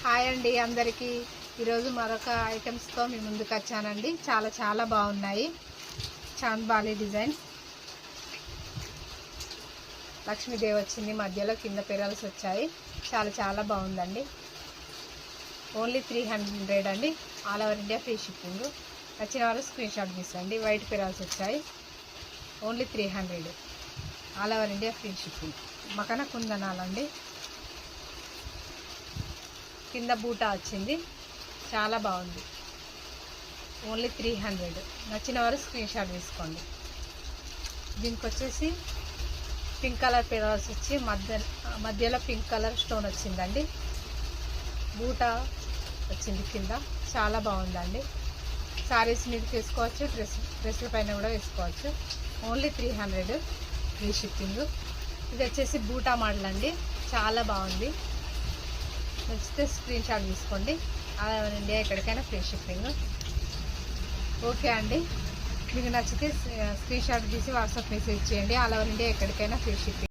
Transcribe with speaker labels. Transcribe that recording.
Speaker 1: Hi అండి అందరికీ. ఈరోజు మరొక ఐటమ్స్తో మీ ముందుకు వచ్చానండి. చాలా బాగున్నాయి. చాంద్బాలి డిజైన్ లక్ష్మీదేవి వచ్చింది, మధ్యలో కింద పెరల్స్ వచ్చాయి. చాలా బాగుందండి. ఓన్లీ 300 అండి. All over India free shipping. వచ్చిన వారు స్క్రీన్ షాట్ తీసండి. వైట్ పెరల్స్ వచ్చాయి. Only 300. All over India free shipping. మకన కుందనాలండి. కింద బూటా వచ్చింది, చాలా బాగుంది. ఓన్లీ 300. నచ్చిన వారు స్క్రీన్ షాట్ తీసుకోండి. దీనికి వచ్చేసి పింక్ కలర్ పెరల్స్ వచ్చి మధ్యలో పింక్ కలర్ స్టోన్ వచ్చిందండి. బూటా వచ్చింది కింద. చాలా బాగుందండి. శారీస్ మీదకి వేసుకోవచ్చు, డ్రెస్ల పైన కూడా వేసుకోవచ్చు. Only 300 free shipping. ఇది వచ్చేసి బూటా మోడల్ అండి. చాలా బాగుంది. నచ్చితే స్క్రీన్ షాట్ తీసుకోండి. ఆల్ ఓవర్ ఇండియా ఎక్కడికైనా ఫ్రీ షిప్పింగ్. ఓకే అండి, మీకు నచ్చితే స్క్రీన్ షాట్ తీసి వాట్సాప్ మెసేజ్ చేయండి. ఆల్ ఓవర్ ఇండియా ఎక్కడికైనా ఫ్రీ షిప్పింగ్.